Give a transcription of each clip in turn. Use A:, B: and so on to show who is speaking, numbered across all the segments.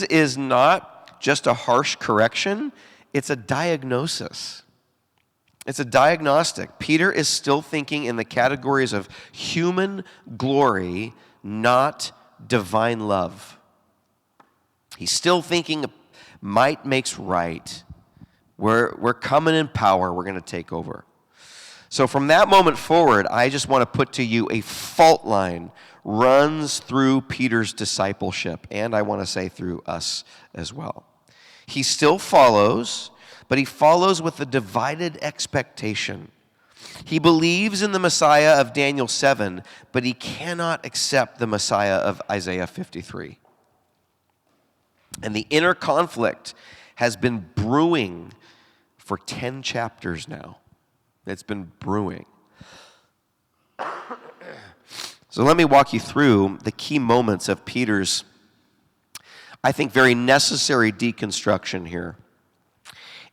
A: is not just a harsh correction, it's a diagnosis. It's a diagnostic. Peter is still thinking in the categories of human glory, not divine love. He's still thinking might makes right. We're coming in power. We're going to take over. So from that moment forward, I just want to put to you a fault line runs through Peter's discipleship, and I want to say through us as well. He still follows, but he follows with a divided expectation. He believes in the Messiah of Daniel 7, but he cannot accept the Messiah of Isaiah 53. And the inner conflict has been brewing for 10 chapters now. It's been brewing. So let me walk you through the key moments of Peter's, I think, very necessary deconstruction here.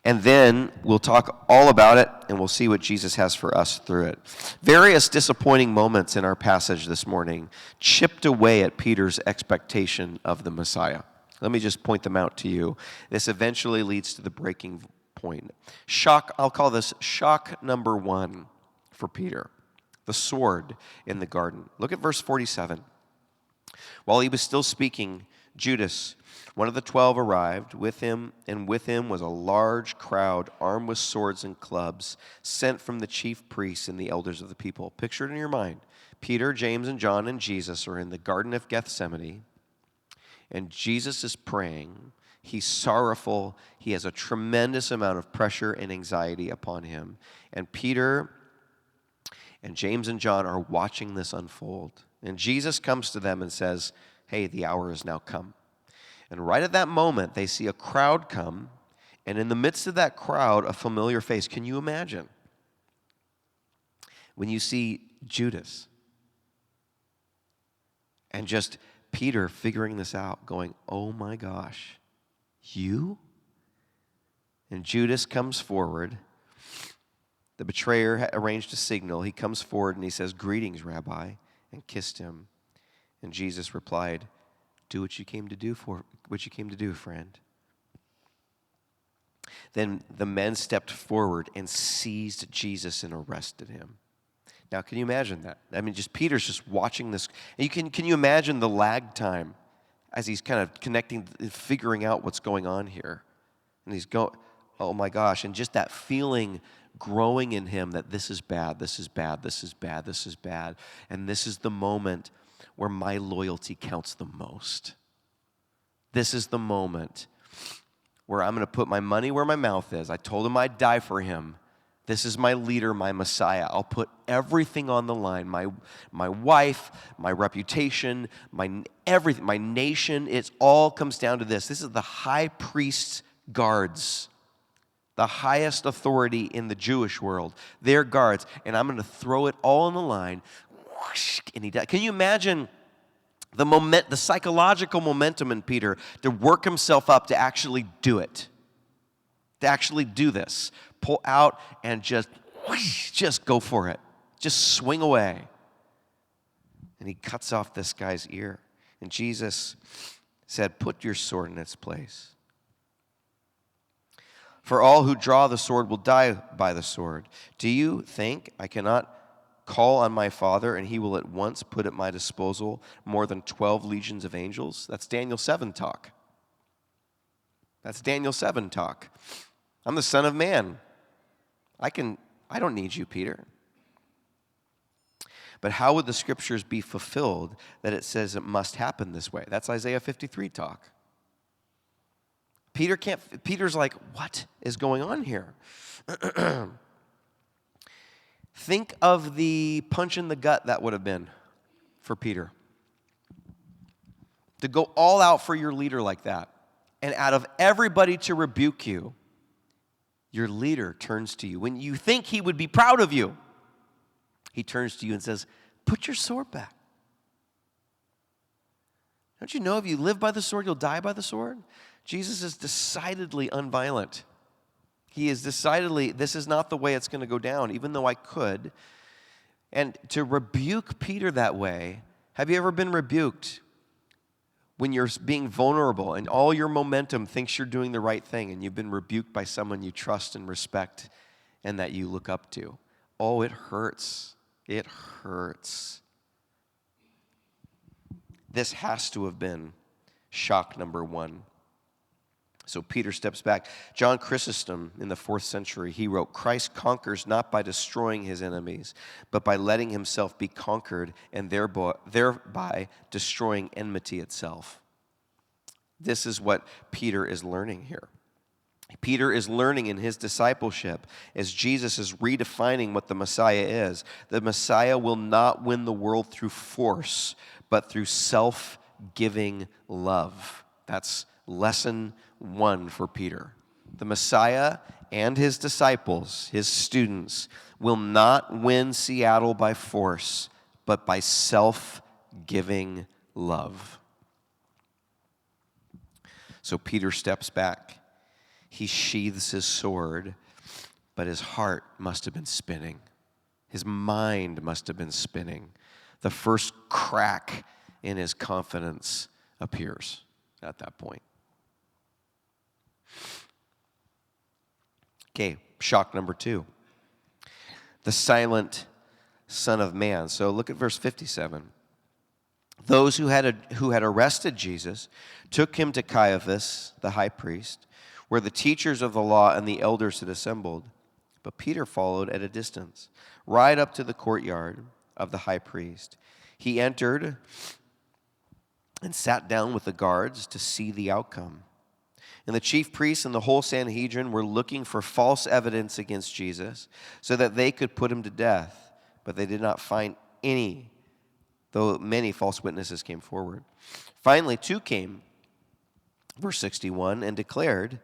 A: And then we'll talk all about it, and we'll see what Jesus has for us through it. Various disappointing moments in our passage this morning chipped away at Peter's expectation of the Messiah. Let me just point them out to you. This eventually leads to the breaking point. I'll call this shock number 1 for Peter. The sword in the garden. Look at verse 47. While he was still speaking, Judas, one of the 12, arrived with him, and with him was a large crowd armed with swords and clubs, sent from the chief priests and the elders of the people. Picture it in your mind. Peter, James, and John and Jesus are in the Garden of Gethsemane, and Jesus is praying. He's sorrowful. He has a tremendous amount of pressure and anxiety upon him. And Peter and James and John are watching this unfold. And Jesus comes to them and says, hey, the hour has now come. And right at that moment, they see a crowd come, and in the midst of that crowd, a familiar face. Can you imagine? When you see Judas, and just Peter figuring this out, going, oh my gosh, you? And Judas comes forward. The betrayer had arranged a signal. He comes forward and he says, greetings, Rabbi, and kissed him. And Jesus replied, do what you came to do, friend. Then the men stepped forward and seized Jesus and arrested him. Now, can you imagine that? I mean, just Peter's just watching this. And can you imagine the lag time as he's kind of connecting, figuring out what's going on here? And he's going, oh my gosh, and just that feeling growing in him that this is bad, this is bad, this is bad, this is bad. And this is the moment where my loyalty counts the most. This is the moment where I'm going to put my money where my mouth is. I told him I'd die for him. This is my leader, my Messiah. I'll put everything on the line. My wife, my reputation, my everything, my nation. It all comes down to this. This is the high priest's guards, the highest authority in the Jewish world. Their guards, and I'm going to throw it all on the line. And he died. Can you imagine the psychological momentum in Peter to work himself up to actually do it, to actually do this? Pull out and just go for it. Just swing away. And he cuts off this guy's ear. And Jesus said, put your sword in its place. For all who draw the sword will die by the sword. Do you think I cannot call on my Father and he will at once put at my disposal more than 12 legions of angels? That's Daniel 7 talk. That's Daniel 7 talk. I'm the Son of Man. I don't need you, Peter. But how would the scriptures be fulfilled that it says it must happen this way? That's Isaiah 53 talk. Peter's like, what is going on here? Think of the punch in the gut that would have been for Peter. To go all out for your leader like that. And out of everybody to rebuke you, your leader turns to you. When you think he would be proud of you, he turns to you and says, put your sword back. Don't you know if you live by the sword, you'll die by the sword? Jesus is decidedly unviolent. He is decidedly, this is not the way it's going to go down, even though I could. And to rebuke Peter that way, have you ever been rebuked? When you're being vulnerable and all your momentum thinks you're doing the right thing and you've been rebuked by someone you trust and respect and that you look up to. Oh, it hurts. It hurts. This has to have been shock number one. So Peter steps back. John Chrysostom, in the 4th century, he wrote, Christ conquers not by destroying his enemies, but by letting himself be conquered and thereby destroying enmity itself. This is what Peter is learning here. Peter is learning in his discipleship as Jesus is redefining what the Messiah is. The Messiah will not win the world through force, but through self-giving love. That's lesson 1 for Peter. The Messiah and his disciples, his students, will not win Seattle by force, but by self-giving love. So Peter steps back. He sheathes his sword, but his heart must have been spinning. His mind must have been spinning. The first crack in his confidence appears at that point. Okay, shock number 2. The silent Son of Man. So look at verse 57. Those who had arrested Jesus took him to Caiaphas, the high priest, where the teachers of the law and the elders had assembled. But Peter followed at a distance, right up to the courtyard of the high priest. He entered and sat down with the guards to see the outcome. And the chief priests and the whole Sanhedrin were looking for false evidence against Jesus so that they could put him to death. But they did not find any, though many false witnesses came forward. Finally, 2 came, verse 61, and declared,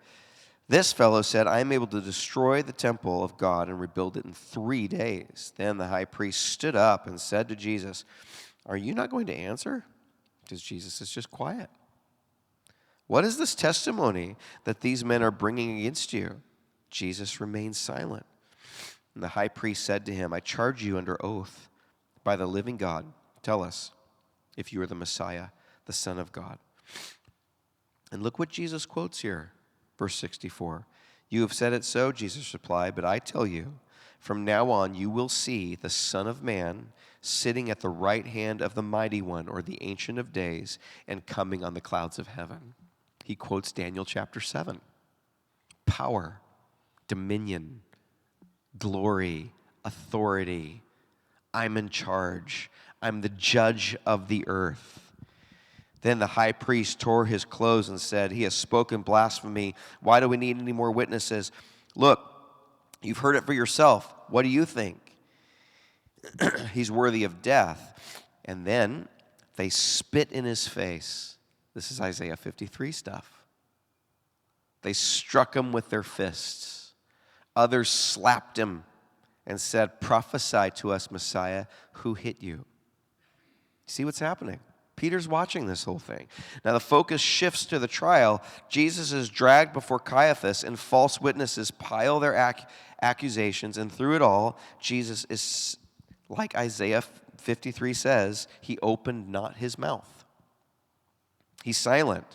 A: this fellow said, I am able to destroy the temple of God and rebuild it in 3 days. Then the high priest stood up and said to Jesus, are you not going to answer? Because Jesus is just quiet. What is this testimony that these men are bringing against you? Jesus remained silent. And the high priest said to him, I charge you under oath by the living God. Tell us if you are the Messiah, the Son of God. And look what Jesus quotes here, verse 64. You have said it so, Jesus replied, but I tell you, from now on you will see the Son of Man sitting at the right hand of the Mighty One, or the Ancient of Days, and coming on the clouds of heaven. He quotes Daniel chapter 7. Power, dominion, glory, authority. I'm in charge. I'm the judge of the earth. Then the high priest tore his clothes and said, he has spoken blasphemy. Why do we need any more witnesses? Look, you've heard it for yourself. What do you think? He's worthy of death. And then they spit in his face. This is Isaiah 53 stuff. They struck him with their fists. Others slapped him and said, prophesy to us, Messiah, who hit you? See what's happening? Peter's watching this whole thing. Now the focus shifts to the trial. Jesus is dragged before Caiaphas, and false witnesses pile their accusations, and through it all, Jesus is, like Isaiah 53 says, he opened not his mouth. He's silent.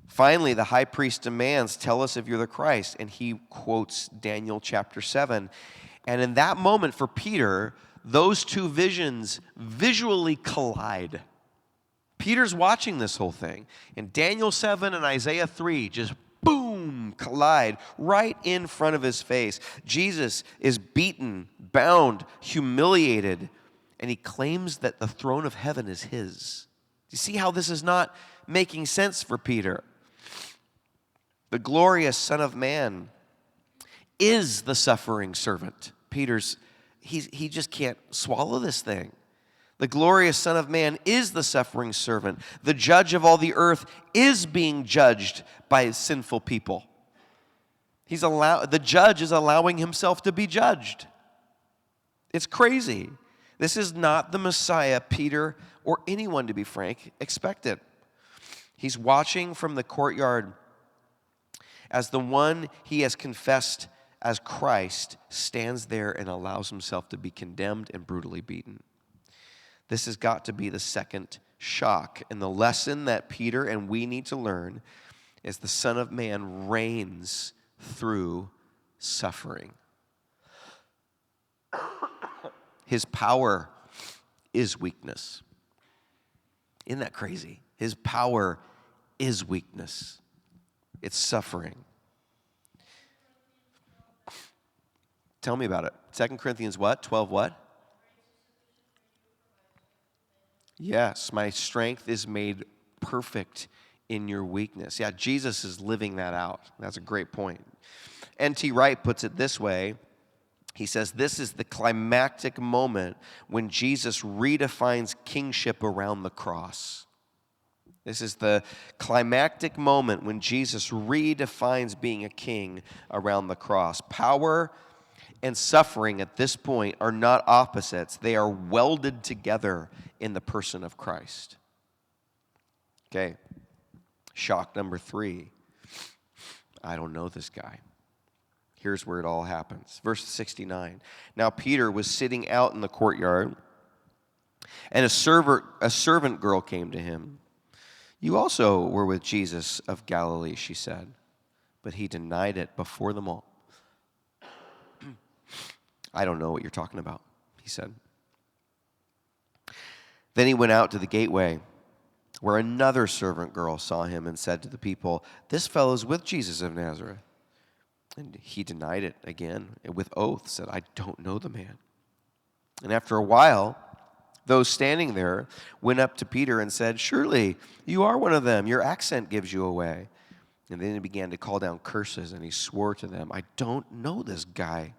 A: Finally, the high priest demands, tell us if you're the Christ. And he quotes Daniel chapter 7. And in that moment for Peter, those 2 visions visually collide. Peter's watching this whole thing. And Daniel 7 and Isaiah 3 just boom, collide right in front of his face. Jesus is beaten, bound, humiliated, and he claims that the throne of heaven is his. Do you see how this is not making sense for Peter? The glorious Son of Man is the suffering servant. He just can't swallow this thing. The glorious Son of Man is the suffering servant. The judge of all the earth is being judged by sinful people. The judge is allowing himself to be judged. It's crazy. This is not the Messiah Peter, or anyone, to be frank, expected. He's watching from the courtyard as the one he has confessed as Christ stands there and allows himself to be condemned and brutally beaten. This has got to be the second shock. And the lesson that Peter and we need to learn is the Son of Man reigns through suffering. His power is weakness. Isn't that crazy? His power is weakness. It's suffering. Tell me about it. 2 Corinthians what? 12 what? Yes, my strength is made perfect in your weakness. Yeah, Jesus is living that out. That's a great point. N.T. Wright puts it this way. He says, this is the climactic moment when Jesus redefines kingship around the cross. This is the climactic moment when Jesus redefines being a king around the cross. Power and suffering at this point are not opposites. They are welded together in the person of Christ. Okay, shock number 3. I don't know this guy. Here's where it all happens. Verse 69. Now Peter was sitting out in the courtyard, and a servant girl came to him. You also were with Jesus of Galilee, she said. But he denied it before them all. I don't know what you're talking about, he said. Then he went out to the gateway, where another servant girl saw him and said to the people, this fellow's with Jesus of Nazareth. And he denied it again with oath, said, I don't know the man. And after a while, those standing there went up to Peter and said, surely you are one of them. Your accent gives you away. And then he began to call down curses, and he swore to them, I don't know this guy.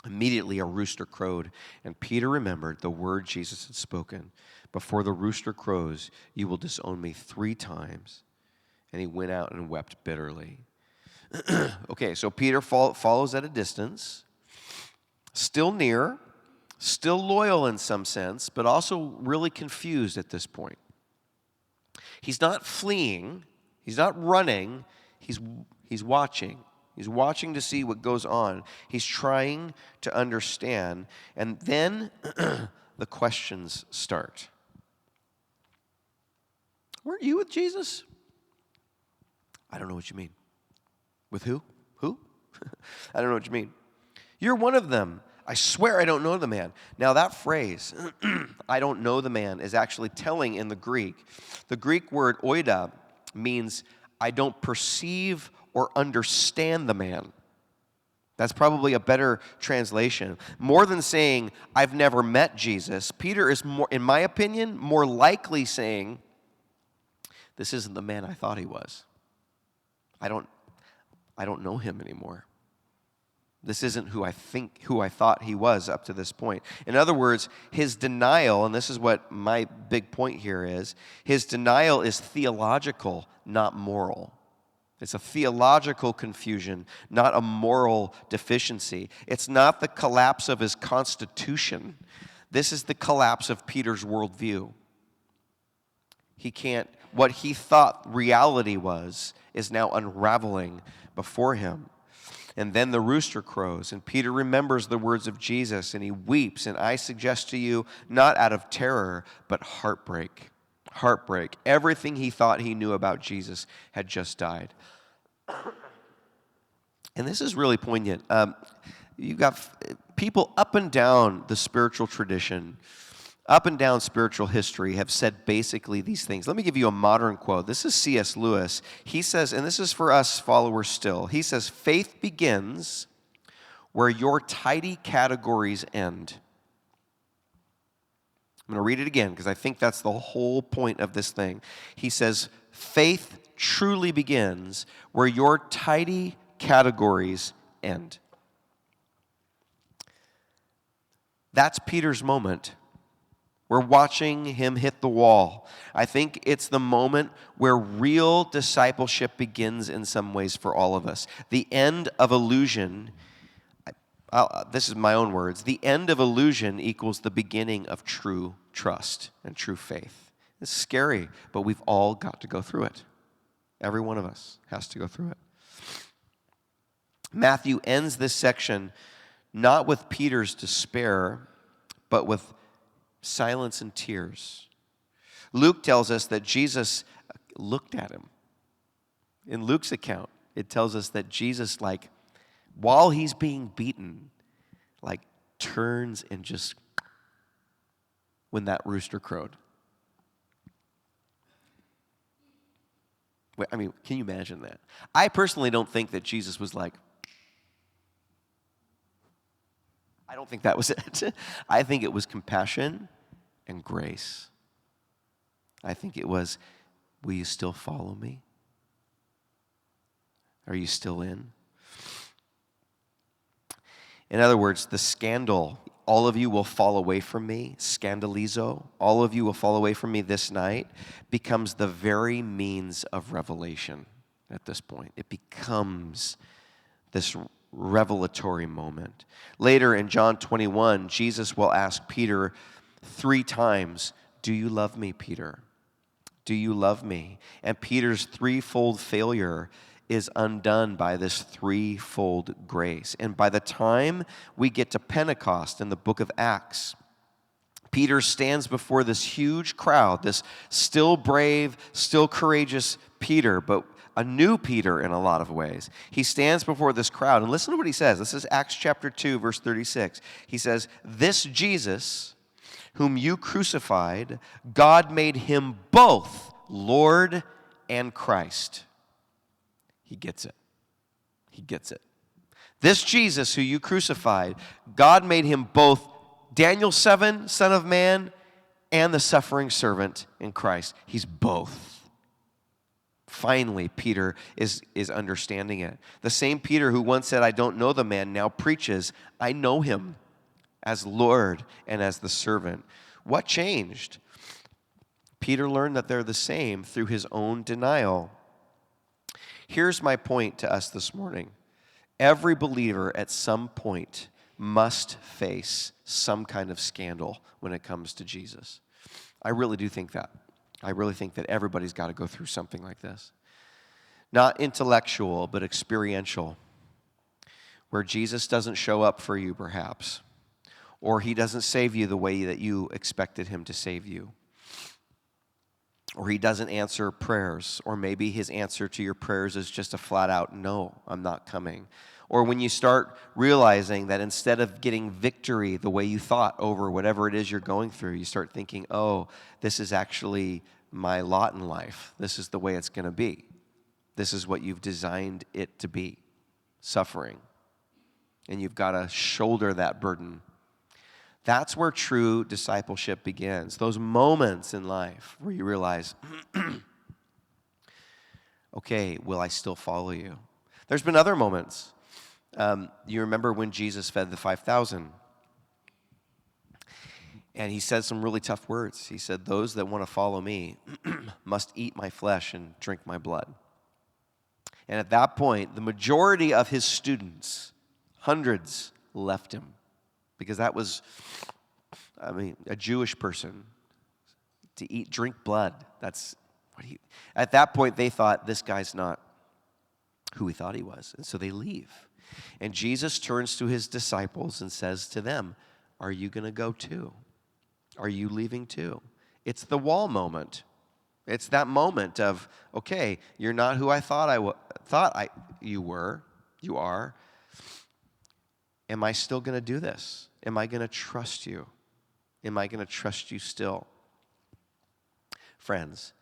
A: Immediately a rooster crowed, and Peter remembered the word Jesus had spoken. Before the rooster crows, you will disown me 3 times. And he went out and wept bitterly. Okay, so Peter follows at a distance, still near, still loyal in some sense, but also really confused at this point. He's not fleeing, he's not running, he's watching. He's watching to see what goes on. He's trying to understand, and then the questions start. Weren't you with Jesus? I don't know what you mean. With who? Who? I don't know what you mean. You're one of them. I swear I don't know the man. Now that phrase, I don't know the man, is actually telling in the Greek. The Greek word oida means I don't perceive or understand the man. That's probably a better translation. More than saying, I've never met Jesus, Peter is, more, in my opinion, more likely saying, this isn't the man I thought he was. I don't know him anymore. This isn't who I thought he was up to this point. In other words, his denial, and this is what my big point here is, his denial is theological, not moral. It's a theological confusion, not a moral deficiency. It's not the collapse of his constitution. This is the collapse of Peter's worldview. What he thought reality was is now unraveling before him. And then the rooster crows, and Peter remembers the words of Jesus, and he weeps. And I suggest to you, not out of terror, but heartbreak. Heartbreak. Everything he thought he knew about Jesus had just died. And this is really poignant. You've got people up and down the spiritual tradition, up and down spiritual history have said basically these things. Let me give you a modern quote. This is C.S. Lewis. He says, and this is for us followers still, he says, faith begins where your tidy categories end. I'm going to read it again because I think that's the whole point of this thing. He says, faith truly begins where your tidy categories end. That's Peter's moment. We're watching him hit the wall. I think it's the moment where real discipleship begins in some ways for all of us. The end of illusion, this is my own words, the end of illusion equals the beginning of true trust and true faith. It's scary, but we've all got to go through it. Every one of us has to go through it. Matthew ends this section not with Peter's despair, but with silence and tears. Luke tells us that Jesus looked at him. In Luke's account, it tells us that Jesus, while he's being beaten, turns and just, when that rooster crowed. I mean, can you imagine that? I personally don't think that Jesus was I don't think that was it. I think it was compassion and grace. I think it was, will you still follow me? Are you still in? In other words, the scandal, all of you will fall away from me, scandalizo, all of you will fall away from me this night, becomes the very means of revelation at this point. It becomes this revelatory moment. Later in John 21, Jesus will ask Peter 3 times, do you love me, Peter? Do you love me? And Peter's threefold failure is undone by this threefold grace. And by the time we get to Pentecost in the book of Acts, Peter stands before this huge crowd, this still brave, still courageous Peter, but a new Peter in a lot of ways. He stands before this crowd, and listen to what he says. This is Acts chapter 2, verse 36. He says, this Jesus, whom you crucified, God made him both Lord and Christ. He gets it. He gets it. This Jesus who you crucified, God made him both Daniel 7, Son of Man, and the suffering servant in Christ. He's both. Finally, Peter is understanding it. The same Peter who once said, I don't know the man, now preaches, I know him as Lord and as the servant. What changed? Peter learned that they're the same through his own denial. Here's my point to us this morning. Every believer at some point must face some kind of scandal when it comes to Jesus. I really do think that. I really think that everybody's got to go through something like this. Not intellectual, but experiential. Where Jesus doesn't show up for you, perhaps. Or he doesn't save you the way that you expected him to save you. Or he doesn't answer prayers, or maybe his answer to your prayers is just a flat out, no, I'm not coming. Or when you start realizing that instead of getting victory the way you thought over whatever it is you're going through, you start thinking, oh, this is actually my lot in life. This is the way it's going to be. This is what you've designed it to be, suffering. And you've got to shoulder that burden. That's where true discipleship begins. Those moments in life where you realize, okay, will I still follow you? There's been other moments. You remember when Jesus fed the 5,000? And he said some really tough words. He said, those that want to follow me must eat my flesh and drink my blood. And at that point, the majority of his students, hundreds, left him. Because that was, a Jewish person to drink blood. That's what at that point they thought, this guy's not who he thought he was. And so they leave. And Jesus turns to his disciples and says to them, are you going to go too? Are you leaving too? It's the wall moment. It's that moment of, okay, you're not who I thought you were. You are. Am I still going to do this? Am I going to trust you? Am I going to trust you still? Friends,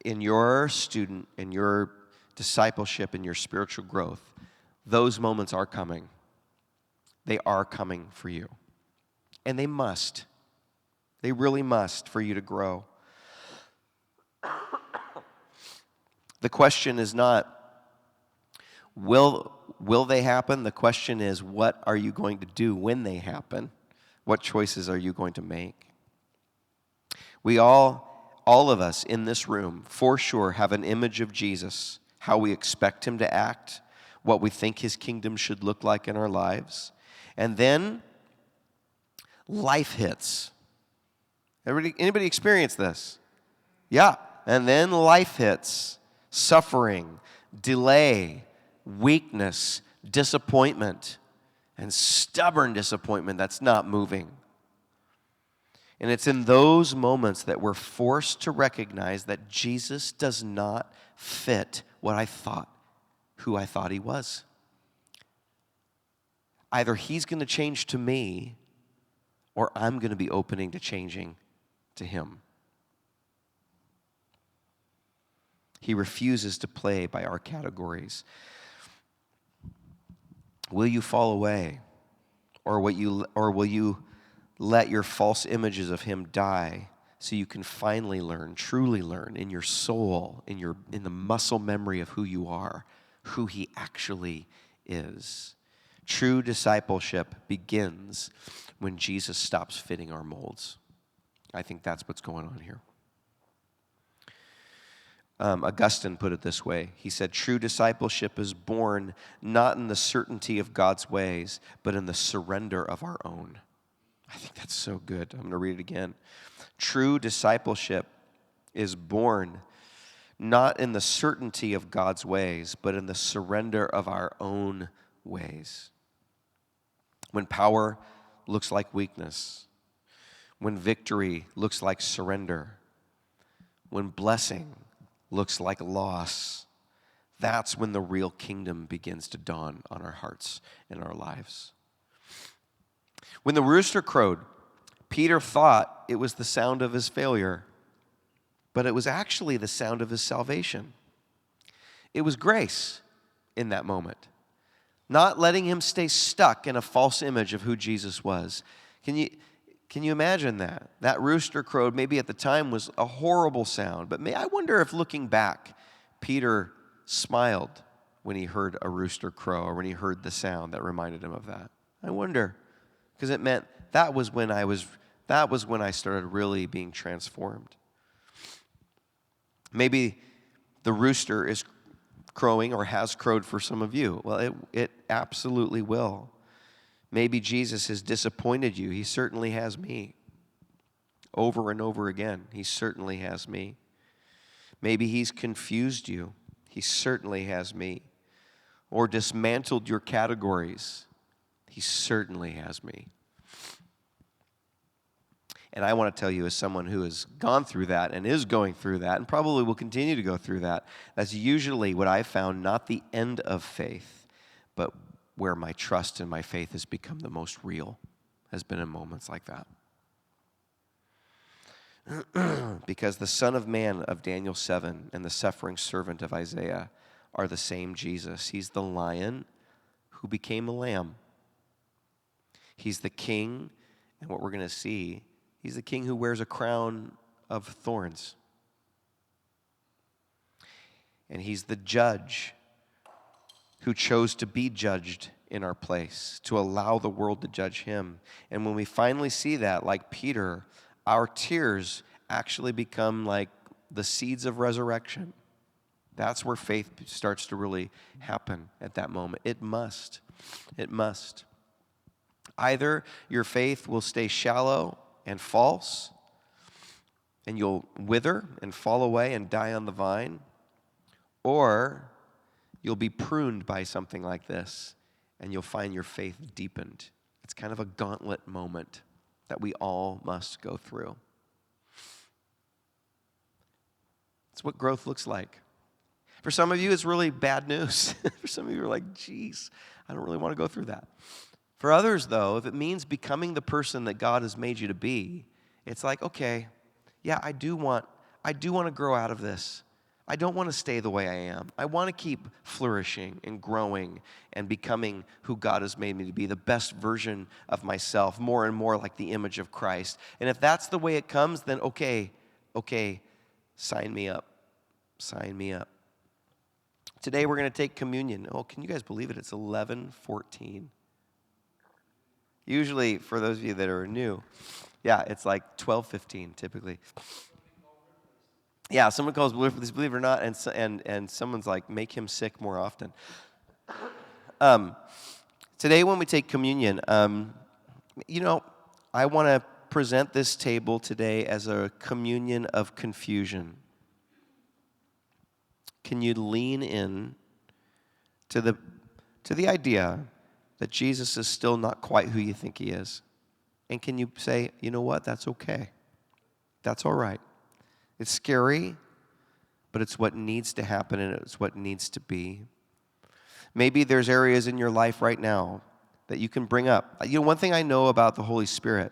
A: in your student, in your discipleship, in your spiritual growth, those moments are coming. They are coming for you. And they must. They really must for you to grow. The question is not, will they happen? The question is, what are you going to do when they happen? What choices are you going to make? We all of us in this room, for sure, have an image of Jesus, how we expect him to act, what we think his kingdom should look like in our lives. And then life hits. Anybody experience this? Yeah. And then life hits. Suffering, delay, weakness, disappointment, and stubborn disappointment that's not moving. And it's in those moments that we're forced to recognize that Jesus does not fit what I thought, who I thought he was. Either he's going to change to me, or I'm going to be opening to changing to him. He refuses to play by our categories. Will you fall away? Or will you let your false images of him die so you can finally learn, truly learn in your soul, in the muscle memory of who you are, who he actually is? True discipleship begins when Jesus stops fitting our molds. I think that's what's going on here. Augustine put it this way. He said, true discipleship is born not in the certainty of God's ways, but in the surrender of our own. I think that's so good. I'm going to read it again. True discipleship is born not in the certainty of God's ways, but in the surrender of our own ways. When power looks like weakness, when victory looks like surrender, when blessing looks like loss, that's when the real kingdom begins to dawn on our hearts and our lives. When the rooster crowed, Peter thought it was the sound of his failure, but it was actually the sound of his salvation. It was grace in that moment, not letting him stay stuck in a false image of who Jesus was. Can you imagine that? That rooster crowed maybe at the time was a horrible sound, but I wonder if looking back, Peter smiled when he heard a rooster crow or when he heard the sound that reminded him of that. I wonder, because it meant that was when I started really being transformed. Maybe the rooster is crowing or has crowed for some of you. Well, it absolutely will. Maybe Jesus has disappointed you. He certainly has me. Over and over again, he certainly has me. Maybe he's confused you. He certainly has me. Or dismantled your categories. He certainly has me. And I want to tell you, as someone who has gone through that and is going through that and probably will continue to go through that, that's usually what I found not the end of faith, but where my trust and my faith has become the most real, has been in moments like that. Because the Son of Man of Daniel 7 and the suffering servant of Isaiah are the same Jesus. He's the lion who became a lamb. He's the king, and what we're going to see, he's the king who wears a crown of thorns. And he's the judge who chose to be judged in our place, to allow the world to judge him. And when we finally see that, like Peter, our tears actually become like the seeds of resurrection. That's where faith starts to really happen at that moment. It must. It must. Either your faith will stay shallow and false, and you'll wither and fall away and die on the vine, or you'll be pruned by something like this, and you'll find your faith deepened. It's kind of a gauntlet moment that we all must go through. It's what growth looks like. For some of you, it's really bad news. For some of you, you're like, geez, I don't really want to go through that. For others, though, if it means becoming the person that God has made you to be, it's like, okay, yeah, I do want to grow out of this. I don't want to stay the way I am. I want to keep flourishing and growing and becoming who God has made me to be, the best version of myself, more and more like the image of Christ. And if that's the way it comes, then okay, sign me up. Sign me up. Today we're going to take communion. Oh, can you guys believe it? It's 11:14. Usually, for those of you that are new, yeah, it's like 12:15 typically. Yeah, someone calls believe it or not, and someone's like, make him sick more often. Today when we take communion, I want to present this table today as a communion of confusion. Can you lean in to the idea that Jesus is still not quite who you think he is? And can you say, you know what, that's okay. That's all right. It's scary, but it's what needs to happen and it's what needs to be. Maybe there's areas in your life right now that you can bring up. You know, one thing I know about the Holy Spirit,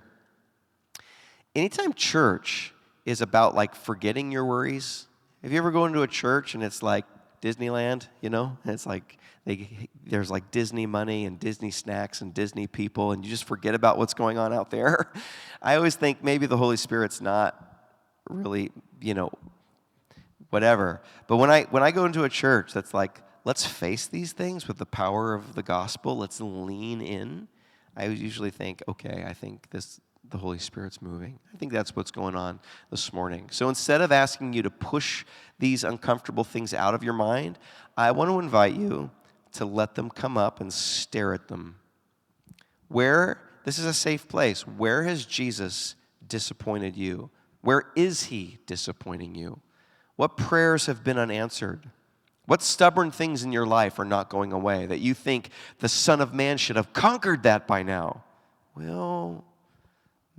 A: anytime church is about like forgetting your worries, have you ever gone to a church and it's like Disneyland, you know? And it's like there's like Disney money and Disney snacks and Disney people, and you just forget about what's going on out there. I always think maybe the Holy Spirit's not really, whatever. But when I go into a church that's like, let's face these things with the power of the gospel, let's lean in, I usually think, okay, I think the Holy Spirit's moving. I think that's what's going on this morning. So instead of asking you to push these uncomfortable things out of your mind, I want to invite you to let them come up and stare at them. This is a safe place. Where has Jesus disappointed you? Where is he disappointing you? What prayers have been unanswered? What stubborn things in your life are not going away that you think the Son of Man should have conquered that by now? Well,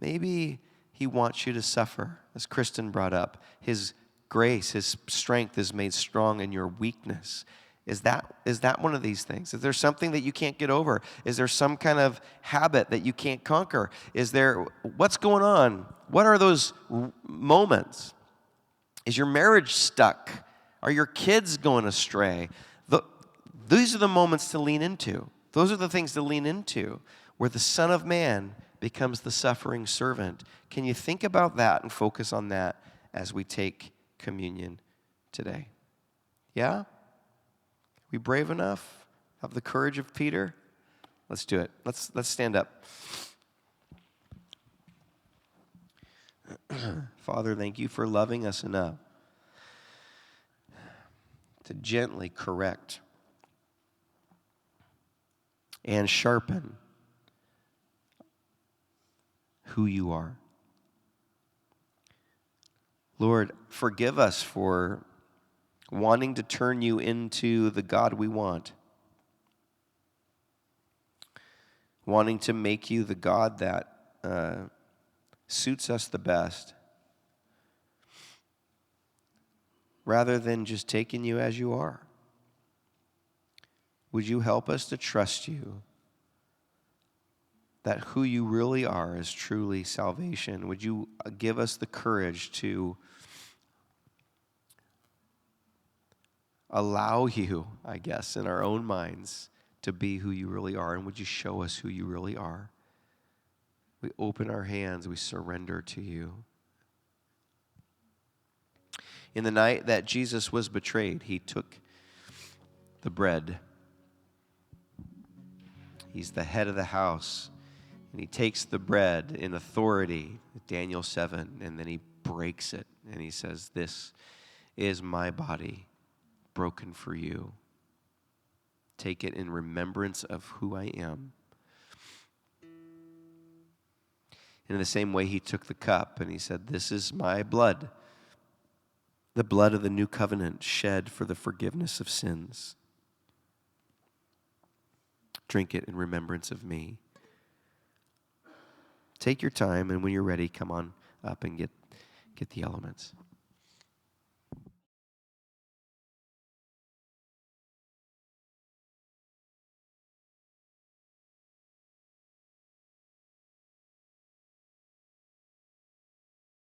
A: maybe he wants you to suffer, as Kristen brought up. His grace, his strength is made strong in your weakness. Is that one of these things? Is there something that you can't get over? Is there some kind of habit that you can't conquer? What's going on? What are those moments? Is your marriage stuck? Are your kids going astray? These are the moments to lean into. Those are the things to lean into, where the Son of Man becomes the suffering servant. Can you think about that and focus on that as we take communion today? Yeah? We brave enough? Have the courage of Peter? Let's do it. Let's stand up. Father, thank you for loving us enough to gently correct and sharpen who you are. Lord, forgive us for wanting to turn you into the God we want, wanting to make you the God that suits us the best, rather than just taking you as you are. Would you help us to trust you, that who you really are is truly salvation? Would you give us the courage to allow you, I guess, in our own minds to be who you really are? And would you show us who you really are? We open our hands, we surrender to you. In the night that Jesus was betrayed, he took the bread. He's the head of the house. And he takes the bread in authority, Daniel 7, and then he breaks it. And he says, "This is my body broken for you. Take it in remembrance of who I am." And in the same way, he took the cup and he said, "This is my blood, the blood of the new covenant shed for the forgiveness of sins. Drink it in remembrance of me." Take your time, and when you're ready, come on up and get the elements.